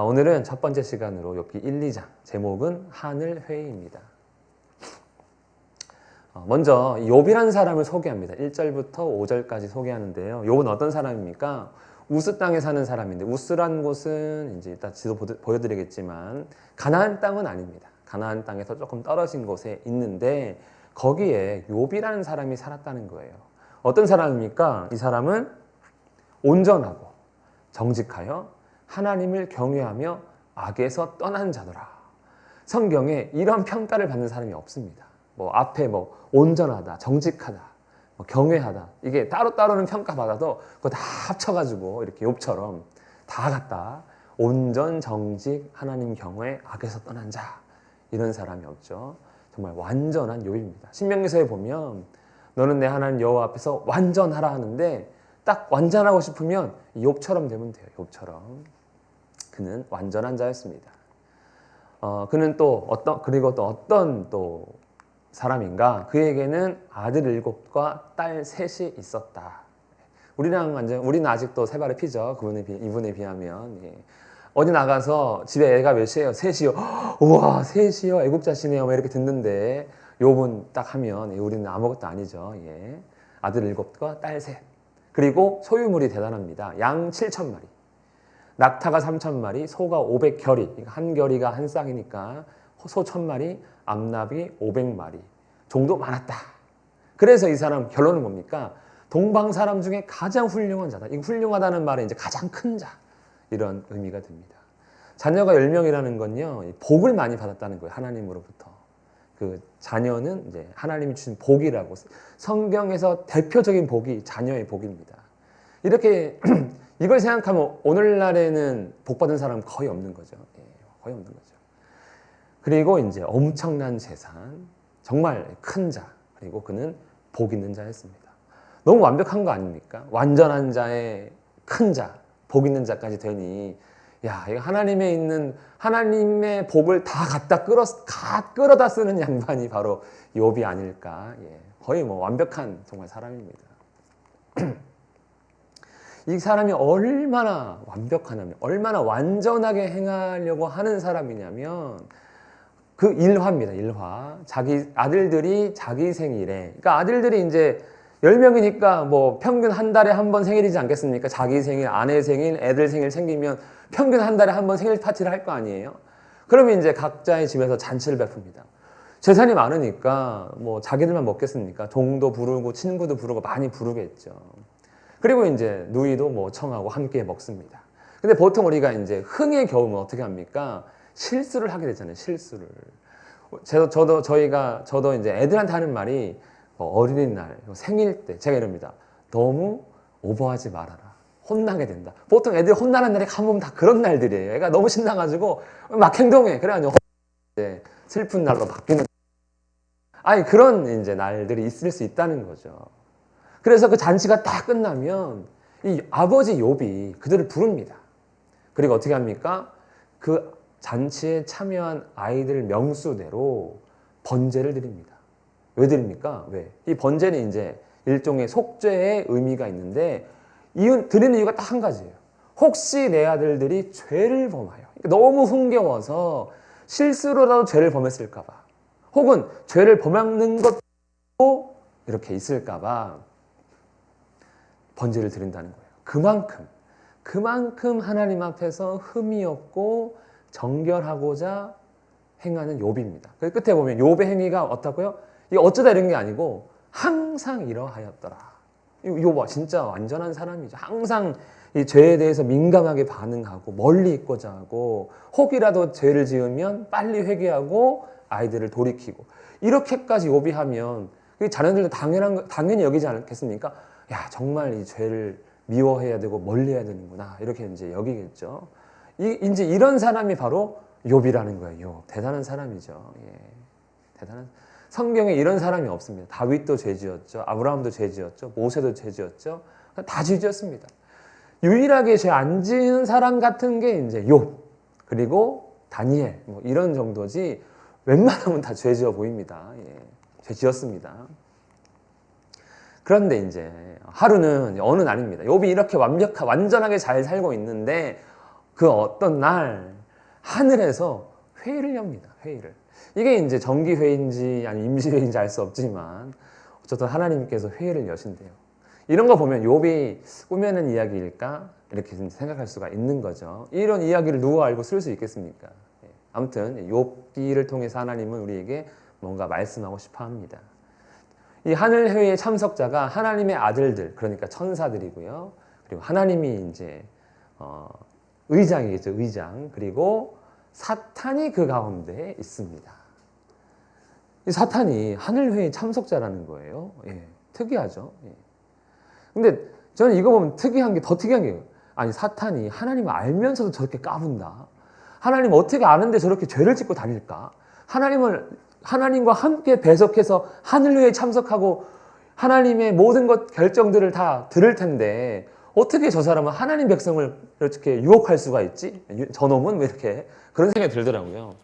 오늘은 첫 번째 시간으로 욥기 1, 2장 제목은 하늘회의입니다. 먼저 욥이라는 사람을 소개합니다. 1절부터 5절까지 소개하는데요. 욥은 어떤 사람입니까? 우스 땅에 사는 사람인데, 우스란 곳은 이제 이따 지도 보여드리겠지만 가나안 땅은 아닙니다. 가나안 땅에서 조금 떨어진 곳에 있는데 거기에 욥이라는 사람이 살았다는 거예요. 어떤 사람입니까? 이 사람은 온전하고 정직하여 하나님을 경외하며 악에서 떠난 자더라. 성경에 이런 평가를 받는 사람이 없습니다. 앞에 온전하다, 정직하다, 경외하다, 이게 따로따로는 평가받아도 그거 다 합쳐가지고 이렇게 욥처럼 다 같다. 온전, 정직, 하나님 경외, 악에서 떠난 자, 이런 사람이 없죠. 정말 완전한 욥입니다. 신명기서에 보면 너는 내 하나님 여호와 앞에서 완전하라 하는데 딱 완전하고 싶으면 욥처럼 되면 돼요. 욥처럼. 그는 완전한 자였습니다. 그는 또 어떤 사람인가? 그에게는 아들 7과 딸 3이 있었다. 우리는 아직도 세 발의 피죠. 이분에 비하면. 예. 어디 나가서 집에 애가 몇이에요? 3이요. 우와, 3이요? 애국자시네요. 이렇게 듣는데 욥은 딱 하면 우리는 아무것도 아니죠. 예. 아들 7과 딸 3. 그리고 소유물이 대단합니다. 양 7,000마리. 낙타가 3,000마리, 소가 500결이, 한 결이가 한 쌍이니까 소 1,000마리, 암나비 500마리 정도 많았다. 그래서 이 사람 결론은 뭡니까? 동방 사람 중에 가장 훌륭한 자다. 이 훌륭하다는 말은 이제 가장 큰 자, 이런 의미가 됩니다. 자녀가 10명이라는 건요, 복을 많이 받았다는 거예요. 하나님으로부터. 그 자녀는 이제 하나님이 주신 복이라고, 성경에서 대표적인 복이 자녀의 복입니다. 이렇게 이걸 생각하면 오늘날에는 복 받은 사람은 거의 없는 거죠. 예, 거의 없는 거죠. 그리고 이제 엄청난 재산, 정말 큰 자, 그리고 그는 복 있는 자였습니다. 너무 완벽한 거 아닙니까? 완전한 자의 큰 자, 복 있는 자까지 되니, 야, 이거 하나님의 복을 다 끌어다 쓰는 양반이 바로 욥이 아닐까. 예, 거의 완벽한 정말 사람입니다. 이 사람이 얼마나 완벽하냐면, 얼마나 완전하게 행하려고 하는 사람이냐면, 그 일화입니다, 일화. 자기 아들들이 자기 생일에, 그러니까 아들들이 이제 10명이니까 평균 한 달에 한 번 생일이지 않겠습니까? 자기 생일, 아내 생일, 애들 생일 챙기면 평균 한 달에 한 번 생일 파티를 할 거 아니에요? 그러면 이제 각자의 집에서 잔치를 베풉니다. 재산이 많으니까 자기들만 먹겠습니까? 종도 부르고 친구도 부르고 많이 부르겠죠. 그리고 이제 누이도 청하고 함께 먹습니다. 근데 보통 우리가 이제 흥에 겨우면 어떻게 합니까? 실수를 하게 되잖아요. 실수를. 저도 이제 애들한테 하는 말이 어린이날, 생일 때 제가 이럽니다. 너무 오버하지 말아라. 혼나게 된다. 보통 애들 혼나는 날이 가보면 다 그런 날들이에요. 애가 너무 신나가지고 막 행동해. 그래가지고 슬픈 날로 바뀌는. 그런 이제 날들이 있을 수 있다는 거죠. 그래서 그 잔치가 딱 끝나면 이 아버지 욥이 그들을 부릅니다. 그리고 어떻게 합니까? 그 잔치에 참여한 아이들 명수대로 번제를 드립니다. 왜 드립니까? 왜? 이 번제는 이제 일종의 속죄의 의미가 있는데 드리는 이유가 딱 한 가지예요. 혹시 내 아들들이 죄를 범하여 너무 흥겨워서 실수로라도 죄를 범했을까 봐, 혹은 죄를 범하는 것도 이렇게 있을까 봐 번제를 드린다는 거예요. 그만큼 하나님 앞에서 흠이 없고 정결하고자 행하는 욥입니다. 그 끝에 보면 욥의 행위가 어떻고요? 이게 어쩌다 이런 게 아니고 항상 이러하였더라. 욥 진짜 완전한 사람이죠. 항상 이 죄에 대해서 민감하게 반응하고 멀리 있고자 하고, 혹이라도 죄를 지으면 빨리 회개하고 아이들을 돌이키고, 이렇게까지 욥이 하면 자녀들도 당연히 여기지 않겠습니까? 야, 정말 이 죄를 미워해야 되고 멀리해야 되는구나, 이렇게 이제 여기겠죠. 이제 이런 사람이 바로 욥이라는 거예요. 욥. 대단한 사람이죠. 예. 성경에 이런 사람이 없습니다. 다윗도 죄 지었죠. 아브라함도 죄 지었죠. 모세도 죄 지었죠. 다 죄 지었습니다. 유일하게 죄 안 지은 사람 같은 게 이제 욥, 그리고 다니엘, 이런 정도지 웬만하면 다 죄 지어 보입니다. 예. 죄 지었습니다. 그런데 이제 하루는 어느 날입니다. 욥이 이렇게 완전하게 잘 살고 있는데 그 어떤 날 하늘에서 회의를 엽니다. 회의를. 이게 이제 정기회의인지 아니 임시회의인지 알 수 없지만 어쨌든 하나님께서 회의를 여신대요. 이런 거 보면 욥이 꾸며낸 이야기일까? 이렇게 생각할 수가 있는 거죠. 이런 이야기를 누가 알고 쓸 수 있겠습니까? 아무튼 욥기를 통해서 하나님은 우리에게 뭔가 말씀하고 싶어 합니다. 이 하늘회의의 참석자가 하나님의 아들들, 그러니까 천사들이고요. 그리고 하나님이 이제 의장이겠죠, 의장. 그리고 사탄이 그 가운데 있습니다. 이 사탄이 하늘회의 참석자라는 거예요. 예, 특이하죠. 예. 근데 저는 이거 보면 특이한 게 더 특이한 게 아니 사탄이 하나님을 알면서도 저렇게 까분다. 하나님 어떻게 아는데 저렇게 죄를 짓고 다닐까? 하나님과 함께 배석해서 하늘회에 참석하고 하나님의 모든 것 결정들을 다 들을 텐데 어떻게 저 사람은 하나님 백성을 이렇게 유혹할 수가 있지? 저놈은 왜 이렇게 그런 생각이 들더라고요.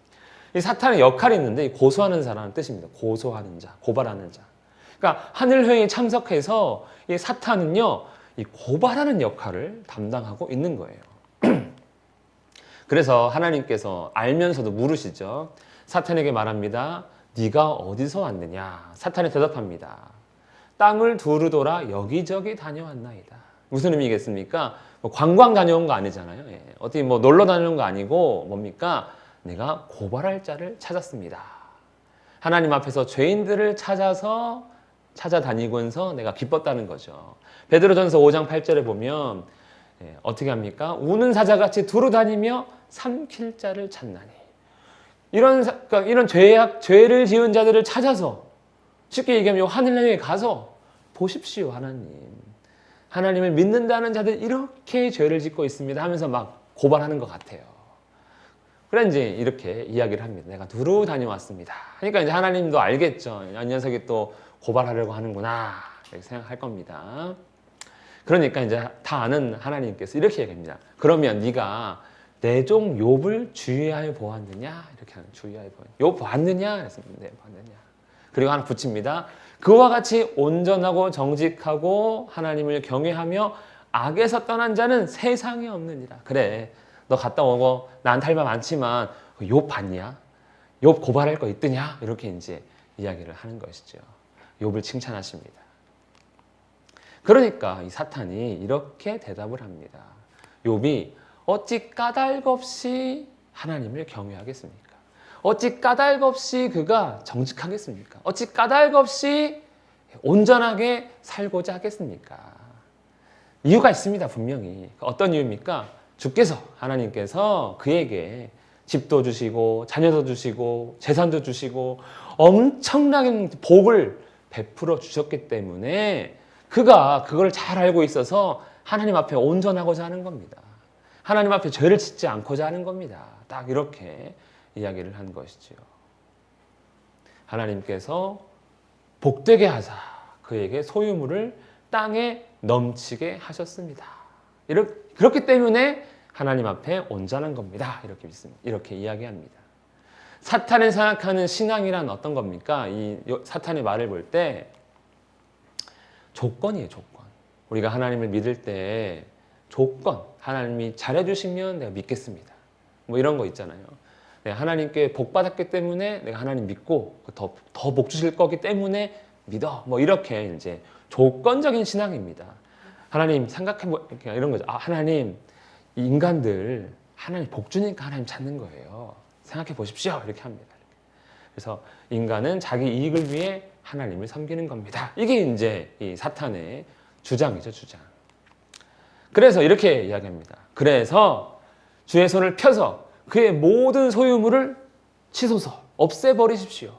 이 사탄의 역할이 있는데 고소하는 사람은 뜻입니다. 고소하는 자, 고발하는 자. 그러니까 하늘회의에 참석해서 이 사탄은요, 이 고발하는 역할을 담당하고 있는 거예요. 그래서 하나님께서 알면서도 물으시죠. 사탄에게 말합니다. 네가 어디서 왔느냐? 사탄이 대답합니다. 땅을 두루 돌아 여기저기 다녀왔나이다. 무슨 의미겠습니까? 관광 다녀온 거 아니잖아요. 예. 어디 놀러 다녀온 거 아니고 뭡니까? 내가 고발할 자를 찾았습니다. 하나님 앞에서 죄인들을 찾아다니면서 내가 기뻤다는 거죠. 베드로전서 5장 8절에 보면 어떻게 합니까? 우는 사자같이 두루 다니며 삼킬 자를 찾나니. 이런 죄를 지은 자들을 찾아서 쉽게 얘기하면 하늘나라에 가서 보십시오, 하나님. 하나님을 믿는다는 자들 이렇게 죄를 짓고 있습니다 하면서 막 고발하는 것 같아요. 그래 이제 이렇게 이야기를 합니다. 내가 두루 다녀왔습니다. 그러니까 이제 하나님도 알겠죠. 이 녀석이 또 고발하려고 하는구나 이렇게 생각할 겁니다. 그러니까 이제 다 아는 하나님께서 이렇게 얘기합니다. 그러면 네가 내 종 욥을 주의하여 보았느냐? 이렇게 하는 주의하여 욥 보았느냐? 그랬습니다. 네, 보았느냐. 그리고 하나 붙입니다. 그와 같이 온전하고 정직하고 하나님을 경외하며 악에서 떠난 자는 세상에 없느니라. 그래, 너 갔다 오고 나한테 할 말 많지만 욥 봤냐? 욥 고발할 거 있더냐? 이렇게 이제 이야기를 하는 것이죠. 욥을 칭찬하십니다. 그러니까 이 사탄이 이렇게 대답을 합니다. 욥이 어찌 까닭 없이 하나님을 경외하겠습니까? 어찌 까닭 없이 그가 정직하겠습니까? 어찌 까닭 없이 온전하게 살고자 하겠습니까? 이유가 있습니다, 분명히. 어떤 이유입니까? 주께서, 하나님께서 그에게 집도 주시고 자녀도 주시고 재산도 주시고 엄청난 복을 베풀어 주셨기 때문에 그가 그걸 잘 알고 있어서 하나님 앞에 온전하고자 하는 겁니다. 하나님 앞에 죄를 짓지 않고자 하는 겁니다. 딱 이렇게 이야기를 한 것이지요. 하나님께서 복되게 하사 그에게 소유물을 땅에 넘치게 하셨습니다. 그렇기 때문에 하나님 앞에 온전한 겁니다. 이렇게 믿습니다. 이렇게 이야기합니다. 사탄이 생각하는 신앙이란 어떤 겁니까? 이 사탄의 말을 볼 때 조건이에요, 조건. 우리가 하나님을 믿을 때 조건, 하나님이 잘해주시면 내가 믿겠습니다. 이런 거 있잖아요. 내가 하나님께 복 받았기 때문에 내가 하나님 믿고 더 복 주실 거기 때문에 믿어. 이렇게 이제 조건적인 신앙입니다. 하나님 이런 거죠. 하나님, 이 인간들 하나님 복 주니까 하나님 찾는 거예요. 생각해 보십시오. 이렇게 합니다. 그래서 인간은 자기 이익을 위해 하나님을 섬기는 겁니다. 이게 이제 이 사탄의 주장이죠, 주장. 그래서 이렇게 이야기합니다. 그래서 주의 손을 펴서 그의 모든 소유물을 치소서, 없애버리십시오.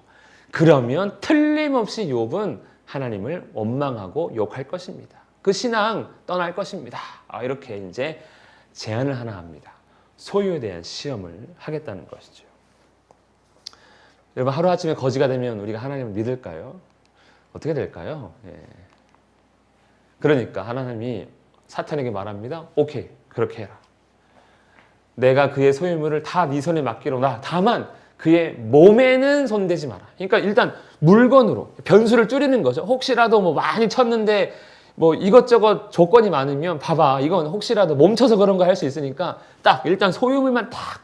그러면 틀림없이 욥은 하나님을 원망하고 욕할 것입니다. 그 신앙 떠날 것입니다. 이렇게 이제 제안을 하나 합니다. 소유에 대한 시험을 하겠다는 것이죠. 여러분, 하루아침에 거지가 되면 우리가 하나님을 믿을까요? 어떻게 될까요? 그러니까 하나님이 사탄에게 말합니다. 오케이, 그렇게 해라. 내가 그의 소유물을 다 네 손에 맡기로나 다만 그의 몸에는 손대지 마라. 그러니까 일단 물건으로 변수를 줄이는 거죠. 혹시라도 많이 쳤는데 뭐 이것저것 조건이 많으면 봐봐 이건 혹시라도 멈춰서 그런 거 할 수 있으니까 딱 일단 소유물만 딱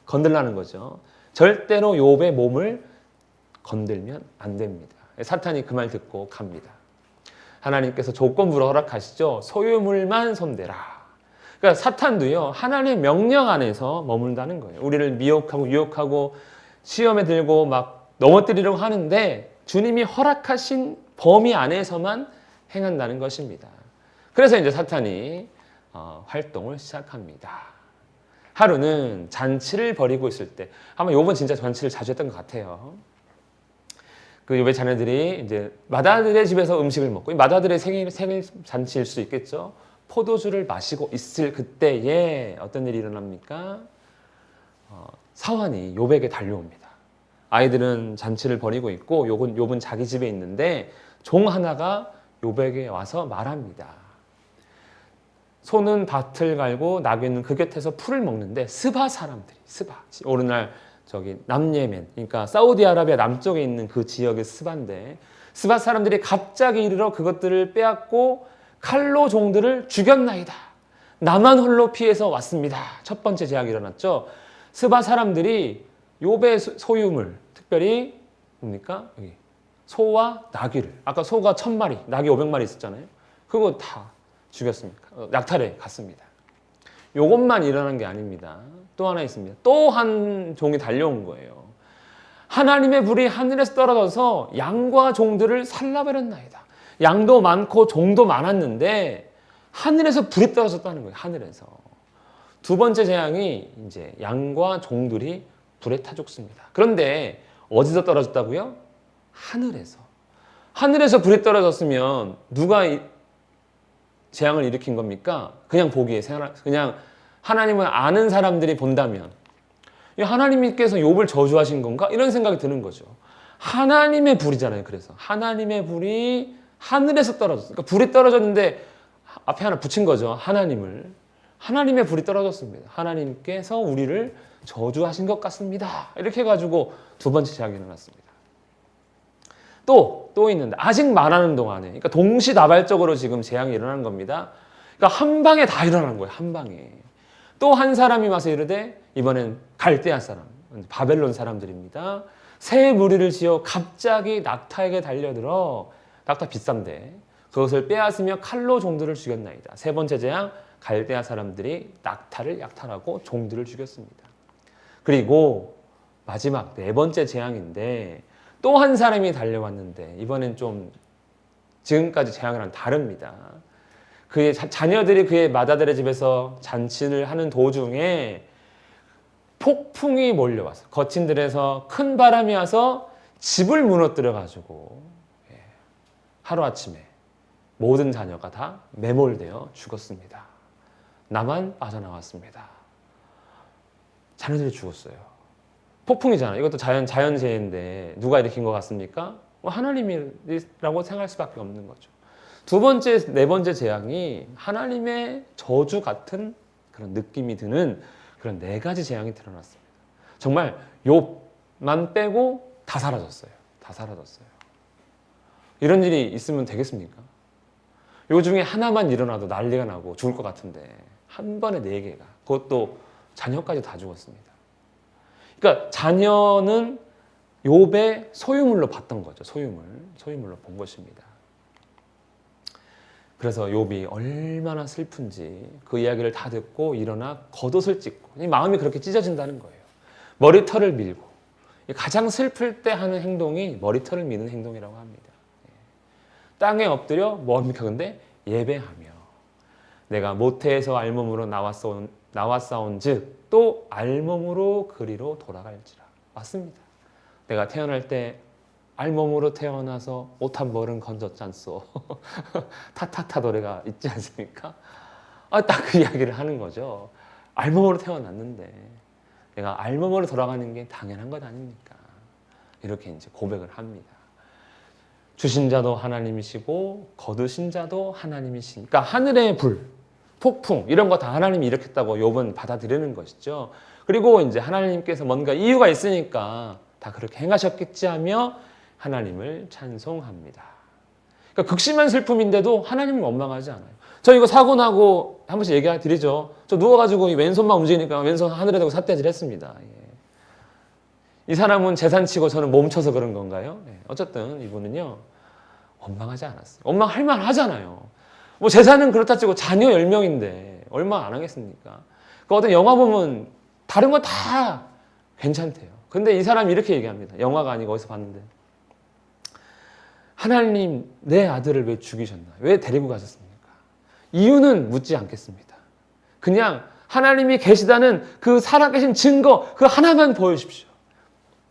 건들라는 거죠. 절대로 욥의 몸을 건들면 안 됩니다. 사탄이 그 말 듣고 갑니다. 하나님께서 조건부로 허락하시죠. 소유물만 손대라. 그러니까 사탄도요 하나님의 명령 안에서 머문다는 거예요. 우리를 미혹하고 유혹하고 시험에 들고 막 넘어뜨리려고 하는데 주님이 허락하신 범위 안에서만 행한다는 것입니다. 그래서 이제 사탄이 활동을 시작합니다. 하루는 잔치를 벌이고 있을 때, 아마 욥은 진짜 잔치를 자주 했던 것 같아요. 그 욥의 자녀들이 이제 맏아들의 집에서 음식을 먹고, 맏아들의 생일 잔치일 수 있겠죠. 포도주를 마시고 있을 그때에 어떤 일이 일어납니까? 사환이 욥에게 달려옵니다. 아이들은 잔치를 벌이고 있고 욥은 자기 집에 있는데 종 하나가 욥에게 와서 말합니다. 소는 밭을 갈고 나귀는 그 곁에서 풀을 먹는데 스바 사람들이 오늘날 저기 남예멘, 그러니까 사우디아라비아 남쪽에 있는 그 지역의 스바인데 스바 사람들이 갑자기 이르러 그것들을 빼앗고 칼로 종들을 죽였나이다. 나만 홀로 피해서 왔습니다. 첫 번째 재앙이 일어났죠. 스바 사람들이 욥의 소유물, 특별히 뭡니까? 여기 소와 나귀를, 아까 소가 1000마리, 나귀 500마리 있었잖아요. 그거 다 죽였습니다. 약탈해 갔습니다. 이것만 일어난 게 아닙니다. 또 하나 있습니다. 또 한 종이 달려온 거예요. 하나님의 불이 하늘에서 떨어져서 양과 종들을 살라버렸나이다. 양도 많고 종도 많았는데 하늘에서 불이 떨어졌다는 거예요. 하늘에서. 두 번째 재앙이 이제 양과 종들이 불에 타 죽습니다. 그런데 어디서 떨어졌다고요? 하늘에서. 하늘에서 불이 떨어졌으면 누가 재앙을 일으킨 겁니까? 그냥 보기에, 그냥 하나님을 아는 사람들이 본다면 하나님께서 욥을 저주하신 건가? 이런 생각이 드는 거죠. 하나님의 불이잖아요. 그래서 하나님의 불이 하늘에서 떨어졌어요. 그러니까 불이 떨어졌는데 앞에 하나 붙인 거죠. 하나님의 불이 떨어졌습니다. 하나님께서 우리를 저주하신 것 같습니다. 이렇게 해가지고 두 번째 재앙이 일어났습니다. 또 있는데 아직 말하는 동안에, 그러니까 동시다발적으로 지금 재앙이 일어나는 겁니다. 그러니까 한 방에 다 일어난 거예요. 한 방에. 또 한 사람이 와서 이르되, 이번엔 갈대아 사람, 바벨론 사람들입니다. 새 무리를 지어 갑자기 낙타에게 달려들어, 낙타 비싼데 그것을 빼앗으며 칼로 종들을 죽였나이다. 세 번째 재앙, 갈대아 사람들이 낙타를 약탈하고 종들을 죽였습니다. 그리고 마지막 네 번째 재앙인데 또 한 사람이 달려왔는데 이번엔 좀 지금까지 재앙이랑 다릅니다. 그의 자녀들이 그의 맏아들의 집에서 잔치를 하는 도중에 폭풍이 몰려와서 거친 들에서 큰 바람이 와서 집을 무너뜨려 가지고 하루아침에 모든 자녀가 다 매몰되어 죽었습니다. 나만 빠져나왔습니다. 자녀들이 죽었어요. 폭풍이잖아요. 이것도 자연재해인데 누가 일으킨 것 같습니까? 하나님이라고 생각할 수밖에 없는 거죠. 두 번째, 네 번째 재앙이 하나님의 저주 같은 그런 느낌이 드는 그런 네 가지 재앙이 드러났습니다. 정말 욥만 빼고 다 사라졌어요. 다 사라졌어요. 이런 일이 있으면 되겠습니까? 요 중에 하나만 일어나도 난리가 나고 죽을 것 같은데 한 번에 네 개가, 그것도 자녀까지 다 죽었습니다. 그러니까 자녀는 욥의 소유물로 봤던 거죠. 소유물로 본 것입니다. 그래서 욥이 얼마나 슬픈지 그 이야기를 다 듣고 일어나 겉옷을 찢고, 마음이 그렇게 찢어진다는 거예요. 머리털을 밀고, 가장 슬플 때 하는 행동이 머리털을 미는 행동이라고 합니다. 땅에 엎드려 뭡니까? 근데 예배하며 내가 모태에서 알몸으로 나왔사온즉 또 알몸으로 그리로 돌아갈지라. 맞습니다. 내가 태어날 때 알몸으로 태어나서 옷 한 벌은 건졌잖소. 타타타 노래가 있지 않습니까? 딱 그 이야기를 하는 거죠. 알몸으로 태어났는데 내가 알몸으로 돌아가는 게 당연한 것 아닙니까? 이렇게 이제 고백을 합니다. 주신 자도 하나님이시고 거두신 자도 하나님이시니까, 그러니까 하늘의 불, 폭풍 이런 거 다 하나님이 일으켰다고 욥은 받아들이는 것이죠. 그리고 이제 하나님께서 뭔가 이유가 있으니까 다 그렇게 행하셨겠지 하며 하나님을 찬송합니다. 그러니까 극심한 슬픔인데도 하나님을 원망하지 않아요. 저 이거 사고 나고 한 번씩 얘기 드리죠. 저 누워가지고 왼손만 움직이니까 왼손 하늘에 대고 삿대질 했습니다. 이 사람은 재산치고 저는 몸쳐서 그런 건가요? 어쨌든 이분은요, 원망하지 않았어요. 원망할 만 하잖아요. 뭐 재산은 그렇다 치고 자녀 10명인데 얼마 안 하겠습니까? 그 어떤 영화 보면 다른 거 다 괜찮대요. 근데 이 사람이 이렇게 얘기합니다. 영화가 아니고 어디서 봤는데. 하나님, 내 아들을 왜 죽이셨나? 왜 데리고 가셨습니까? 이유는 묻지 않겠습니다. 그냥 하나님이 계시다는 그 살아계신 증거, 그 하나만 보여주십시오.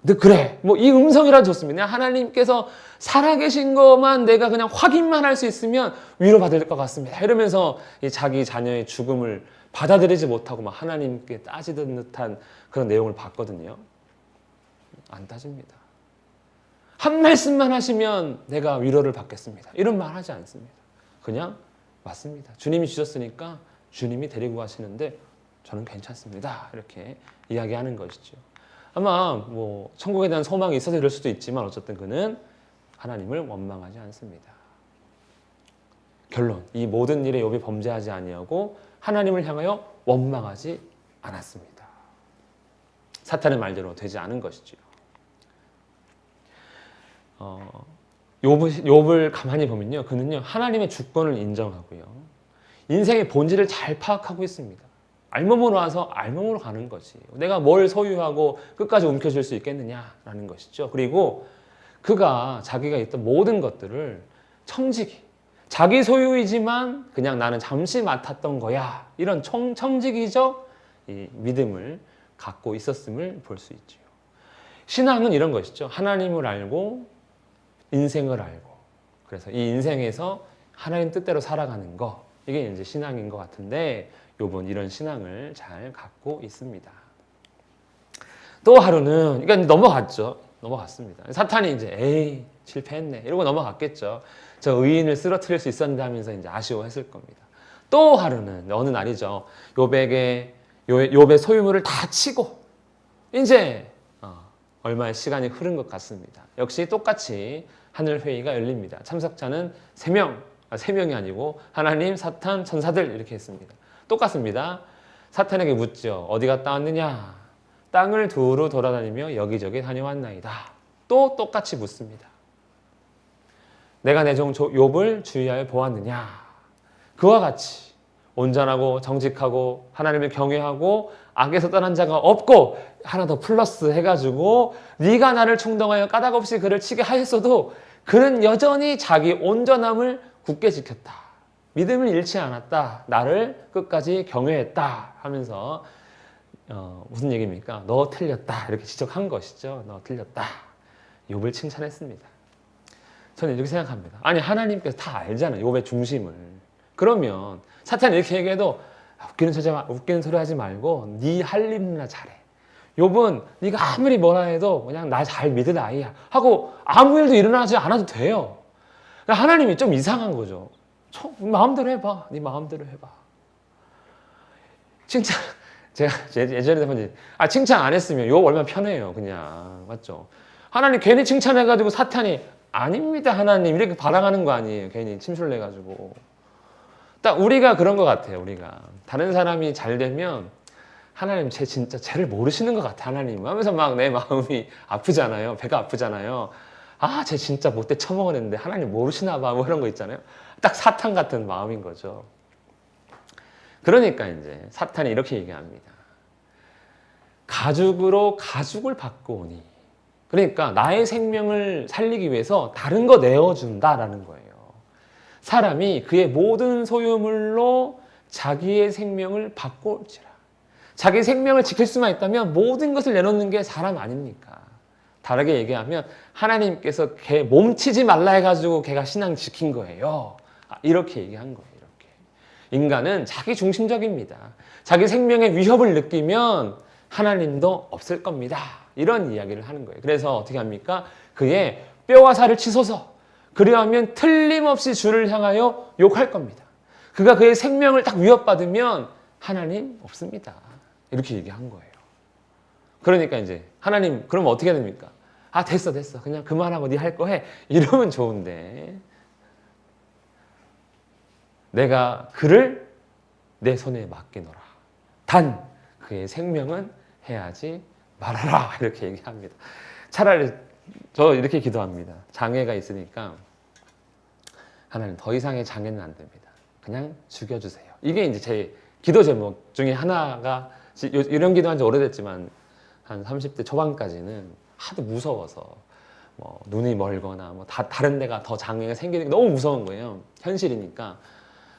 근데 그래, 뭐 이 음성이라도 좋습니다. 그냥 하나님께서 살아계신 것만 내가 그냥 확인만 할 수 있으면 위로받을 것 같습니다. 이러면서 이 자기 자녀의 죽음을 받아들이지 못하고 막 하나님께 따지던 듯한 그런 내용을 봤거든요. 안 따집니다. 한 말씀만 하시면 내가 위로를 받겠습니다. 이런 말 하지 않습니다. 그냥 맞습니다. 주님이 주셨으니까 주님이 데리고 가시는데 저는 괜찮습니다. 이렇게 이야기하는 것이죠. 아마 뭐 천국에 대한 소망이 있어서 이럴 수도 있지만 어쨌든 그는 하나님을 원망하지 않습니다. 결론, 이 모든 일에 욥이 범죄하지 아니하고 하나님을 향하여 원망하지 않았습니다. 사탄의 말대로 되지 않은 것이지요. 욥을 가만히 보면요, 그는요 하나님의 주권을 인정하고요, 인생의 본질을 잘 파악하고 있습니다. 알몸으로 와서 알몸으로 가는 거지. 내가 뭘 소유하고 끝까지 움켜쥘 수 있겠느냐라는 것이죠. 그리고 그가 자기가 있던 모든 것들을 청지기, 자기 소유이지만 그냥 나는 잠시 맡았던 거야, 이런 청지기적 이 믿음을 갖고 있었음을 볼 수 있죠. 신앙은 이런 것이죠. 하나님을 알고 인생을 알고, 그래서 이 인생에서 하나님 뜻대로 살아가는 거, 이게 이제 신앙인 것 같은데 욥은 이런 신앙을 잘 갖고 있습니다. 또 하루는, 그러니까 넘어갔죠. 넘어갔습니다. 사탄이 이제 에이 실패했네 이러고 넘어갔겠죠. 저 의인을 쓰러뜨릴 수 있었는데 하면서 이제 아쉬워했을 겁니다. 또 하루는 어느 날이죠. 욥의 소유물을 다 치고 이제 얼마의 시간이 흐른 것 같습니다. 역시 똑같이 하늘 회의가 열립니다. 참석자는 3명, 3명이 아니고 하나님, 사탄, 천사들 이렇게 했습니다. 똑같습니다. 사탄에게 묻죠. 어디 갔다 왔느냐? 땅을 두루 돌아다니며 여기저기 다녀왔나이다. 또 똑같이 묻습니다. 내가 내 종 욥을 주의하여 보았느냐? 그와 같이 온전하고 정직하고 하나님을 경외하고 악에서 떠난 자가 없고 하나 더 플러스 해가지고 네가 나를 충동하여 까닭없이 그를 치게 하였어도 그는 여전히 자기 온전함을 굳게 지켰다. 믿음을 잃지 않았다. 나를 끝까지 경외했다 하면서 무슨 얘기입니까? 너 틀렸다. 이렇게 지적한 것이죠. 너 틀렸다. 욥을 칭찬했습니다. 저는 이렇게 생각합니다. 아니 하나님께서 다 알잖아요. 욥의 중심을. 그러면 사탄이 이렇게 얘기해도 웃기는 소리 하지 말고 네 할 일이나 잘해. 욥은 네가 아무리 뭐라 해도 그냥 나 잘 믿을 아이야 하고 아무 일도 일어나지 않아도 돼요. 하나님이 좀 이상한 거죠. 마음대로 해봐. 네 마음대로 해봐. 칭찬, 제가 예전에 한번 칭찬 안 했으면 욥 얼마나 편해요. 그냥 맞죠? 하나님 괜히 칭찬해가지고 사탄이 아닙니다 하나님 이렇게 반항하는 거 아니에요. 괜히 침술 내가지고. 딱 우리가 그런 것 같아요. 우리가 다른 사람이 잘 되면 하나님 진짜 쟤를 모르시는 것 같아 하나님 하면서 막 내 마음이 아프잖아요. 배가 아프잖아요. 쟤 진짜 못돼 처먹었는데 하나님 모르시나 봐 뭐 이런 거 있잖아요. 딱 사탄 같은 마음인 거죠. 그러니까 이제 사탄이 이렇게 얘기합니다. 가죽으로 가죽을 받고 오니, 그러니까 나의 생명을 살리기 위해서 다른 거 내어준다라는 거예요. 사람이 그의 모든 소유물로 자기의 생명을 받고 올지라. 자기 생명을 지킬 수만 있다면 모든 것을 내놓는 게 사람 아닙니까? 다르게 얘기하면 하나님께서 걔 몸치지 말라 해가지고 걔가 신앙 지킨 거예요. 이렇게 얘기한 거예요. 이렇게. 인간은 자기 중심적입니다. 자기 생명의 위협을 느끼면 하나님도 없을 겁니다. 이런 이야기를 하는 거예요. 그래서 어떻게 합니까? 그의 뼈와 살을 치소서. 그리하면 틀림없이 주를 향하여 욕할 겁니다. 그가 그의 생명을 딱 위협받으면 하나님 없습니다. 이렇게 얘기한 거예요. 그러니까 이제 하나님 그러면 어떻게 됩니까? 됐어 그냥 그만하고 네 할 거 해. 이러면 좋은데 내가 그를 내 손에 맡기노라. 단 그의 생명은 해하지 말아라. 이렇게 얘기합니다. 차라리 저 이렇게 기도합니다. 장애가 있으니까 하나님 더 이상의 장애는 안 됩니다. 그냥 죽여주세요. 이게 이제 제 기도 제목 중에 하나가, 이런 기도한 지 오래됐지만 한 30대 초반까지는 하도 무서워서 뭐 눈이 멀거나 뭐 다른 데가 더 장애가 생기는 게 너무 무서운 거예요. 현실이니까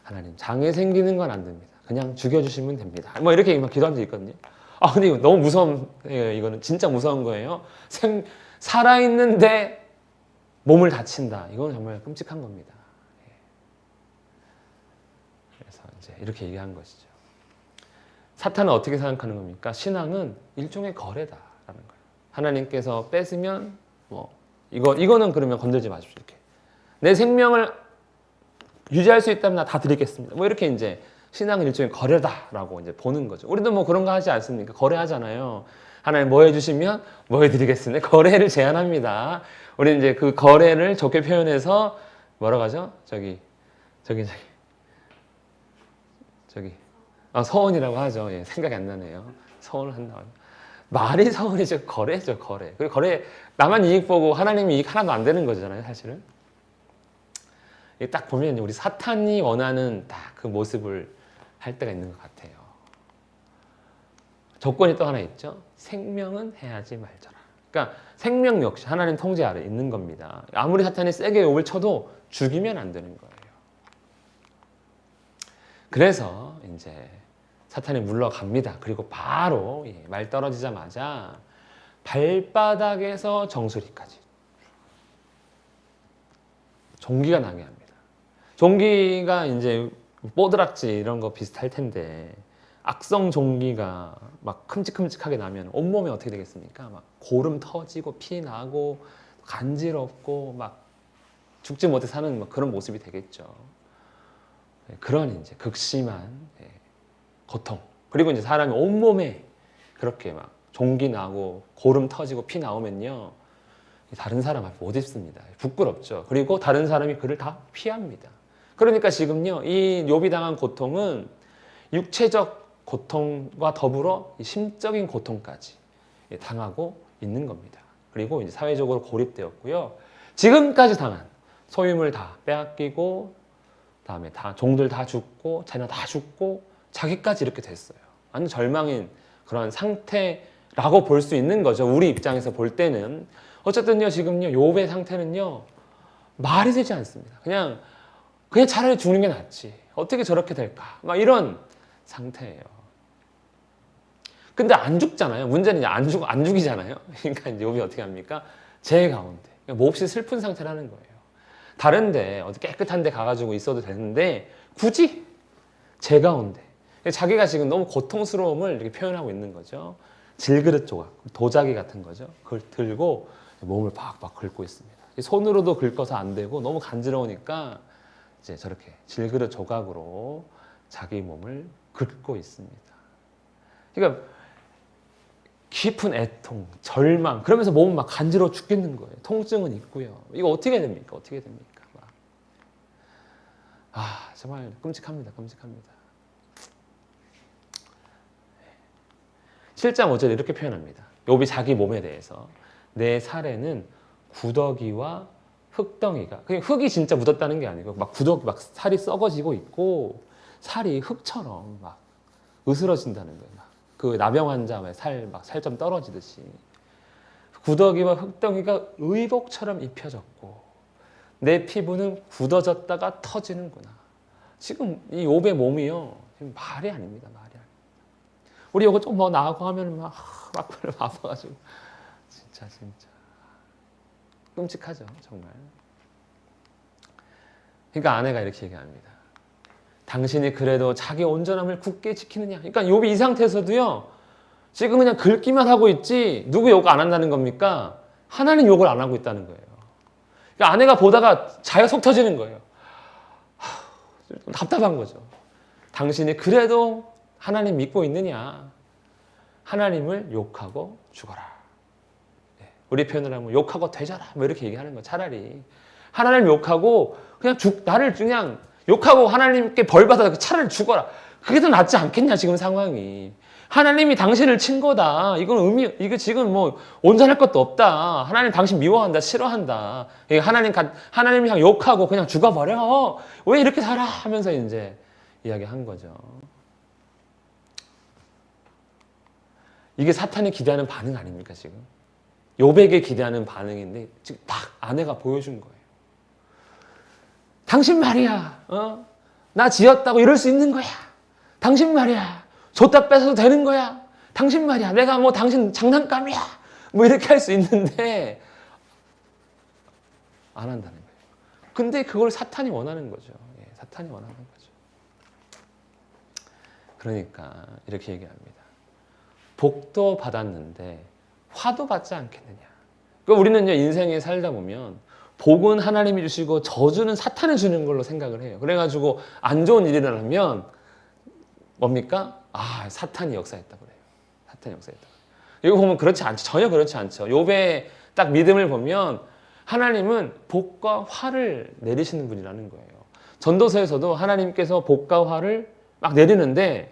하나님 장애 생기는 건 안 됩니다. 그냥 죽여주시면 됩니다. 뭐 이렇게 막 기도한 적이 있거든요. 아 근데 이거 너무 무서운, 이거는 진짜 무서운 거예요. 살아있는데 몸을 다친다. 이건 정말 끔찍한 겁니다. 그래서 이제 이렇게 얘기한 것이죠. 사탄은 어떻게 생각하는 겁니까? 신앙은 일종의 거래다라는 거예요. 하나님께서 뺏으면 뭐 이거는 그러면 건들지 마십시오. 이렇게 내 생명을 유지할 수 있다면 나 다 드리겠습니다. 뭐 이렇게 이제 신앙은 일종의 거래다라고 이제 보는 거죠. 우리도 뭐 그런 거 하지 않습니까? 거래하잖아요. 하나님 뭐 해주시면 뭐 해드리겠습니다. 거래를 제안합니다. 우리는 이제 그 거래를 좋게 표현해서 뭐라고 하죠? 저기 서원이라고 하죠. 예, 생각이 안 나네요. 서원을 한다고 하죠. 말이 서원이죠. 거래죠, 거래. 그 거래, 나만 이익 보고 하나님 이익 하나도 안 되는 거잖아요, 사실은. 딱 보면 우리 사탄이 원하는 딱 그 모습을 할 때가 있는 것 같아요. 조건이 또 하나 있죠. 생명은 해하지 말자라. 그러니까 생명 역시 하나님 통제 아래 있는 겁니다. 아무리 사탄이 세게 욕을 쳐도 죽이면 안 되는 거예요. 그래서 이제 사탄이 물러갑니다. 그리고 바로 말 떨어지자마자 발바닥에서 정수리까지 종기가 나게 합니다. 종기가 이제 뽀드락지 이런 거 비슷할 텐데 악성 종기가 막 큼직큼직하게 나면 온몸에 어떻게 되겠습니까? 막 고름 터지고 피 나고 간지럽고 막 죽지 못해 사는 뭐 그런 모습이 되겠죠. 그런 이제 극심한 고통. 그리고 이제 사람이 온몸에 그렇게 막 종기 나고 고름 터지고 피 나오면요, 다른 사람 앞에 못 입습니다. 부끄럽죠. 그리고 다른 사람이 그를 다 피합니다. 그러니까 지금요, 이 욥이 당한 고통은 육체적 고통과 더불어 심적인 고통까지 당하고 있는 겁니다. 그리고 이제 사회적으로 고립되었고요. 지금까지 당한 소유물 다 빼앗기고, 그다음에 다 종들 다 죽고, 자녀 다 죽고, 자기까지 이렇게 됐어요. 완전 절망인 그런 상태라고 볼 수 있는 거죠. 우리 입장에서 볼 때는. 어쨌든요, 지금요, 욥의 상태는요, 말이 되지 않습니다. 그냥 차라리 죽는 게 낫지. 어떻게 저렇게 될까? 막 이런 상태예요. 근데 안 죽잖아요. 문제는 이제 안 죽이잖아요. 그러니까 이제 욥이 어떻게 합니까? 제 가운데. 몹시 슬픈 상태라는 거예요. 다른데, 어디 깨끗한 데 가가지고 있어도 되는데, 굳이 제 가운데. 자기가 지금 너무 고통스러움을 이렇게 표현하고 있는 거죠. 질그릇 조각, 도자기 같은 거죠. 그걸 들고 몸을 박박 긁고 있습니다. 손으로도 긁어서 안 되고 너무 간지러우니까 이제 저렇게 질그릇 조각으로 자기 몸을 긁고 있습니다. 그러니까 깊은 애통, 절망, 그러면서 몸은 막 간지러워 죽겠는 거예요. 통증은 있고요. 이거 어떻게 됩니까? 어떻게 됩니까? 정말 끔찍합니다. 끔찍합니다. 7장 5절에 이렇게 표현합니다. 욥이 자기 몸에 대해서 내 살에는 구더기와 흙덩이가, 그냥 흙이 진짜 묻었다는 게 아니고 막 구더기, 막 살이 썩어지고 있고 살이 흙처럼 막 으스러진다는 거예요. 막 그 나병 환자의 살점 떨어지듯이 구더기와 흙덩이가 의복처럼 입혀졌고 내 피부는 굳어졌다가 터지는구나. 지금 이 욥의 몸이요, 지금 말이 아닙니다. 말이 아닙니다. 우리 이거 좀 뭐 나가고 하면 막 아파가지고 진짜 끔찍하죠, 정말. 그러니까 아내가 이렇게 얘기합니다. 당신이 그래도 자기 온전함을 굳게 지키느냐. 그러니까 욥이 이 상태에서도요, 지금 그냥 긁기만 하고 있지 누구 욕 안 한다는 겁니까? 하나님 욕을 안 하고 있다는 거예요. 그러니까 아내가 보다가 자기가 속 터지는 거예요. 답답한 거죠. 당신이 그래도 하나님 믿고 있느냐. 하나님을 욕하고 죽어라. 우리 표현을 하면 욕하고 되져라. 뭐 이렇게 얘기하는 거. 차라리 하나님 욕하고 그냥 나를 그냥 욕하고 하나님께 벌 받아 차라리 죽어라. 그게 더 낫지 않겠냐 지금 상황이. 하나님이 당신을 친 거다. 이거 지금 뭐 온전할 것도 없다. 하나님 당신 미워한다, 싫어한다. 하나님 향 욕하고 그냥 죽어버려. 왜 이렇게 살아? 하면서 이제 이야기한 거죠. 이게 사탄이 기대하는 반응 아닙니까 지금? 욥에게 기대하는 반응인데 지금 딱 아내가 보여준 거예요. 당신 말이야, 나 지었다고 이럴 수 있는 거야. 당신 말이야, 줬다 뺏어도 되는 거야. 당신 말이야, 내가 뭐 당신 장난감이야. 뭐 이렇게 할 수 있는데 안 한다는 거예요. 근데 그걸 사탄이 원하는 거죠. 예, 사탄이 원하는 거죠. 그러니까 이렇게 얘기합니다. 복도 받았는데 화도 받지 않겠느냐. 그러니까 우리는 인생에 살다 보면 복은 하나님이 주시고 저주는 사탄이 주는 걸로 생각을 해요. 그래가지고 안 좋은 일이 일어나면 뭡니까? 사탄이 역사했다 그래요. 사탄이 역사했다. 이거 보면 그렇지 않죠. 전혀 그렇지 않죠. 욥의 딱 믿음을 보면 하나님은 복과 화를 내리시는 분이라는 거예요. 전도서에서도 하나님께서 복과 화를 막 내리는데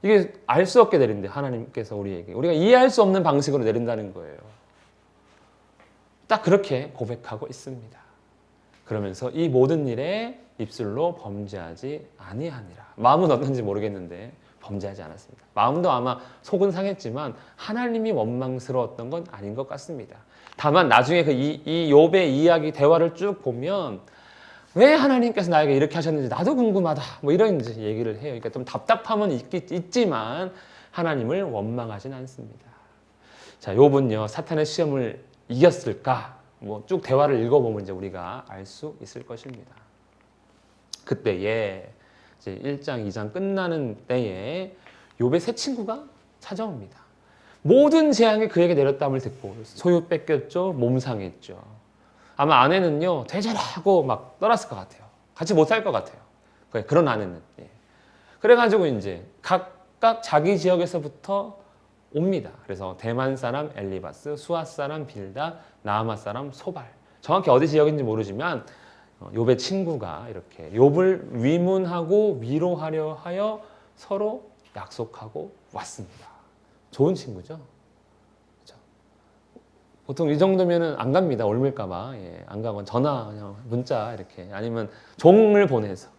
이게 알 수 없게 내린대. 하나님께서 우리에게. 우리가 이해할 수 없는 방식으로 내린다는 거예요. 딱 그렇게 고백하고 있습니다. 그러면서 이 모든 일에 입술로 범죄하지 아니하니라. 마음은 어떤지 모르겠는데 범죄하지 않았습니다. 마음도 아마 속은 상했지만 하나님이 원망스러웠던 건 아닌 것 같습니다. 다만 나중에 이 욥의 이야기 대화를 쭉 보면 왜 하나님께서 나에게 이렇게 하셨는지 나도 궁금하다. 뭐 이런 얘기를 해요. 그러니까 좀 답답함은 있지만 하나님을 원망하진 않습니다. 자, 욥은요 사탄의 시험을 이겼을까? 뭐 쭉 대화를 읽어보면 이제 우리가 알 수 있을 것입니다. 그때에 이제 1장, 2장 끝나는 때에 욥의 새 친구가 찾아옵니다. 모든 재앙이 그에게 내렸담을 듣고 소유 뺏겼죠, 몸 상했죠. 아마 아내는요 되절하고 막 떠났을 것 같아요. 같이 못 살 것 같아요. 그런 아내는. 예. 그래가지고 이제 각각 자기 지역에서부터 옵니다. 그래서 대만 사람 엘리바스, 수아 사람 빌다, 나아마 사람 소발. 정확히 어디 지역인지 모르지만 욥의 친구가 이렇게 욥을 위문하고 위로하려 하여 서로 약속하고 왔습니다. 좋은 친구죠. 그렇죠? 보통 이 정도면은 안 갑니다. 옮을까봐. 예, 안 가고 전화, 그냥 문자 이렇게 아니면 종을 보내서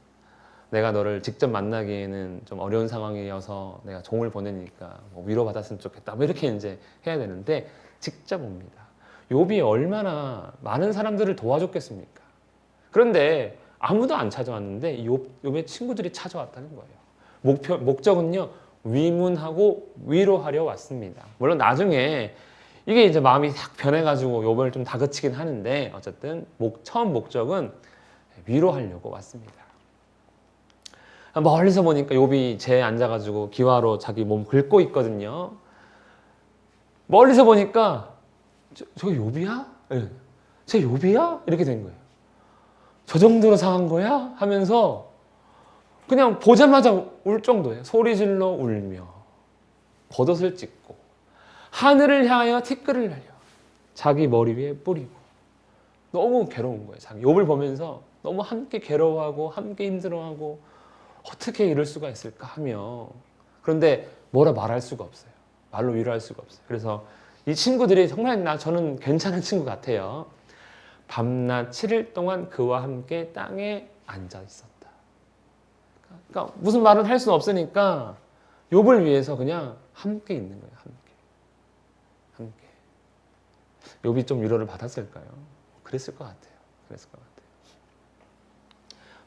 내가 너를 직접 만나기에는 좀 어려운 상황이어서 내가 종을 보내니까 뭐 위로받았으면 좋겠다. 뭐 이렇게 이제 해야 되는데 직접 옵니다. 욥이 얼마나 많은 사람들을 도와줬겠습니까? 그런데 아무도 안 찾아왔는데 욥의 친구들이 찾아왔다는 거예요. 목적은요 위문하고 위로하려 왔습니다. 물론 나중에 이게 이제 마음이 싹 변해가지고 욥을 좀 다그치긴 하는데 어쨌든 처음 목적은 위로하려고 왔습니다. 멀리서 보니까 욥이 재에 앉아가지고 기와로 자기 몸 긁고 있거든요. 멀리서 보니까 저게 욥이야? 네. 쟤 욥이야? 이렇게 된 거예요. 저 정도로 상한 거야? 하면서 그냥 보자마자 울 정도예요. 소리 질러 울며 겉옷을 찢고 하늘을 향하여 티끌을 날려 자기 머리 위에 뿌리고 너무 괴로운 거예요. 자기 욥을 보면서 너무 함께 괴로워하고 함께 힘들어하고 어떻게 이럴 수가 있을까 하며 그런데 뭐라 말할 수가 없어요. 말로 위로할 수가 없어요. 그래서 이 친구들이 정말 저는 괜찮은 친구 같아요. 밤낮 7일 동안 그와 함께 땅에 앉아 있었다. 그러니까 무슨 말은 할 수는 없으니까 욥을 위해서 그냥 함께 있는 거예요. 함께. 욥이 좀 위로를 받았을까요? 그랬을 것 같아요.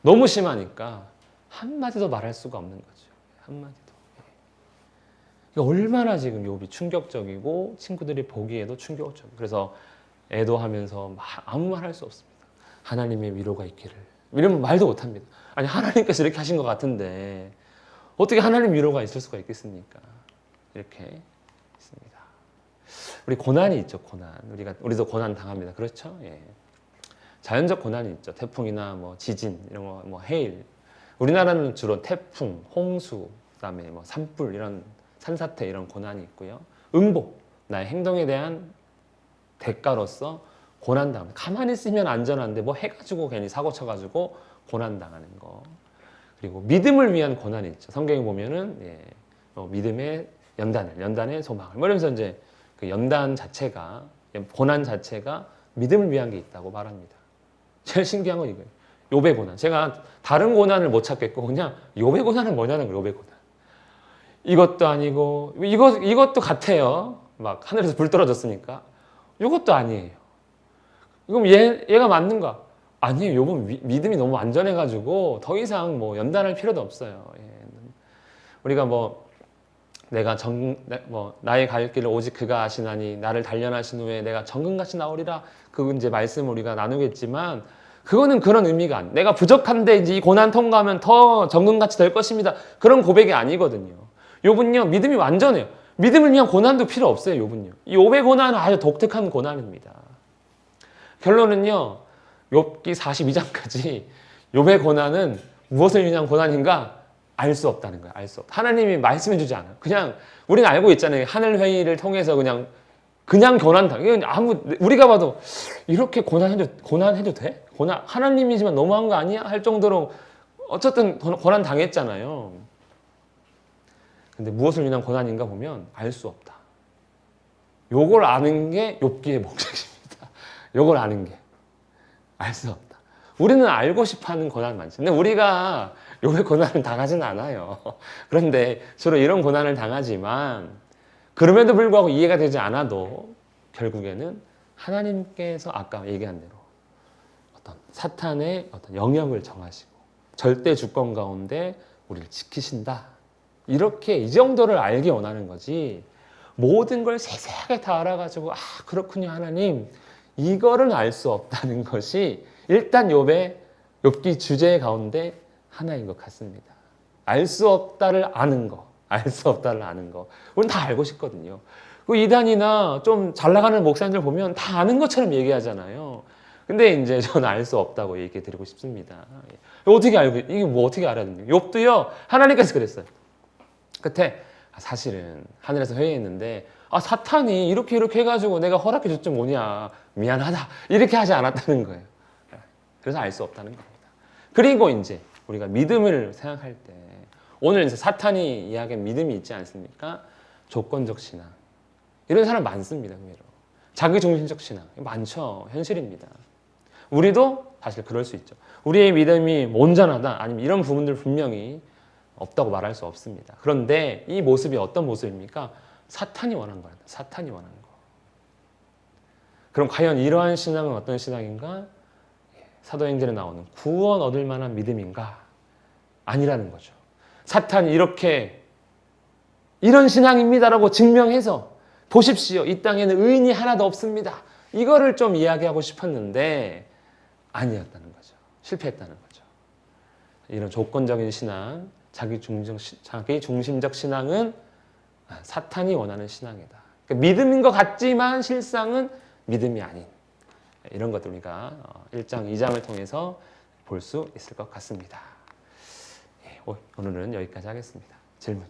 너무 심하니까 한마디도 말할 수가 없는 거죠. 한마디도. 얼마나 지금 욥이 충격적이고 친구들이 보기에도 충격적이고 그래서 애도하면서 아무 말 할 수 없습니다. 하나님의 위로가 있기를. 이러면 말도 못합니다. 아니 하나님께서 이렇게 하신 것 같은데 어떻게 하나님 위로가 있을 수가 있겠습니까? 이렇게 있습니다. 우리 고난이 있죠. 고난. 우리도 고난 당합니다. 그렇죠? 예. 자연적 고난이 있죠. 태풍이나 뭐 지진 이런 거, 뭐 해일. 우리나라는 주로 태풍, 홍수, 그다음에 뭐 산불 이런 산사태 이런 고난이 있고요. 응복, 나의 행동에 대한 대가로서 고난당합니다. 가만히 있으면 안전한데 뭐 해가지고 괜히 사고 쳐가지고 고난 당하는 거. 그리고 믿음을 위한 고난이 있죠. 성경에 보면은 믿음의 연단의 소망을. 뭐 이러면서 이제 그 연단 자체가 고난 자체가 믿음을 위한 게 있다고 말합니다. 제일 신기한 건 이거예요. 욥의 고난. 제가 다른 고난을 못 찾겠고 그냥 욥의 고난은 뭐냐는 거예요. 욥의 고난. 이것도 아니고 이것도 같아요. 막 하늘에서 불 떨어졌으니까. 이것도 아니에요. 그럼 얘가 맞는가? 아니에요. 욥은 믿음이 너무 완전해가지고 더 이상 뭐 연단할 필요도 없어요. 우리가 내가 나의 갈 길을 오직 그가 아시나니 나를 단련하신 후에 내가 정금같이 나오리라. 그 이제 말씀을 우리가 나누겠지만 그거는 그런 의미가 아니에요. 내가 부족한데 이제 이 고난 통과하면 더 정금같이 될 것입니다. 그런 고백이 아니거든요. 욥은요 믿음이 완전해요. 믿음을 위한 고난도 필요 없어요. 욥은요. 이 욥의 고난은 아주 독특한 고난입니다. 결론은요. 욥기 42장까지 욥의 고난은 무엇을 위한 고난인가? 알 수 없다는 거예요. 알 수 없다. 하나님이 말씀해 주지 않아요. 그냥 우리는 알고 있잖아요. 하늘 회의를 통해서 그냥 고난당. 이건 우리가 봐도 이렇게 고난해도 돼? 하나님이지만 너무한 거 아니야? 할 정도로 어쨌든 고난 당했잖아요. 근데 무엇을 위한 고난인가 보면 알 수 없다. 요걸 아는 게 욥기의 목적입니다. 요걸 아는 게. 알 수 없다. 우리는 알고 싶어 하는 고난 많죠. 근데 우리가 욥의 고난을 당하진 않아요. 그런데 주로 이런 고난을 당하지만 그럼에도 불구하고 이해가 되지 않아도 결국에는 하나님께서 아까 얘기한 대로 어떤 사탄의 어떤 영역을 정하시고 절대 주권 가운데 우리를 지키신다. 이렇게 이 정도를 알기 원하는 거지 모든 걸 세세하게 다 알아가지고 그렇군요 하나님 이거를 알 수 없다는 것이 일단 욥기 주제 가운데 하나인 것 같습니다. 알 수 없다를 아는 거. 우리는 다 알고 싶거든요. 그 이단이나 좀 잘 나가는 목사님들 보면 다 아는 것처럼 얘기하잖아요. 근데 이제 저는 알 수 없다고 얘기해 드리고 싶습니다. 어떻게 알고, 이게 뭐 어떻게 알아야 됩니까? 욥도요, 하나님께서 그랬어요. 끝에, 사실은 하늘에서 회의했는데, 사탄이 이렇게 해가지고 내가 허락해 줬지 뭐냐. 미안하다. 이렇게 하지 않았다는 거예요. 그래서 알 수 없다는 겁니다. 그리고 이제 우리가 믿음을 생각할 때, 오늘 이제 사탄이 이야기한 믿음이 있지 않습니까? 조건적 신앙. 이런 사람 많습니다. 의외로. 자기중심적 신앙. 많죠. 현실입니다. 우리도 사실 그럴 수 있죠. 우리의 믿음이 온전하다. 아니면 이런 부분들 분명히 없다고 말할 수 없습니다. 그런데 이 모습이 어떤 모습입니까? 사탄이 원한 거예요. 사탄이 원하는 거. 그럼 과연 이러한 신앙은 어떤 신앙인가? 사도행전에 나오는 구원 얻을 만한 믿음인가? 아니라는 거죠. 사탄이 이런 신앙입니다라고 증명해서 보십시오. 이 땅에는 의인이 하나도 없습니다. 이거를 좀 이야기하고 싶었는데 아니었다는 거죠. 실패했다는 거죠. 이런 조건적인 신앙, 자기 중심적 신앙은 사탄이 원하는 신앙이다. 그러니까 믿음인 것 같지만 실상은 믿음이 아닌 이런 것들 우리가 1장, 2장을 통해서 볼 수 있을 것 같습니다. 오늘은 여기까지 하겠습니다. 질문.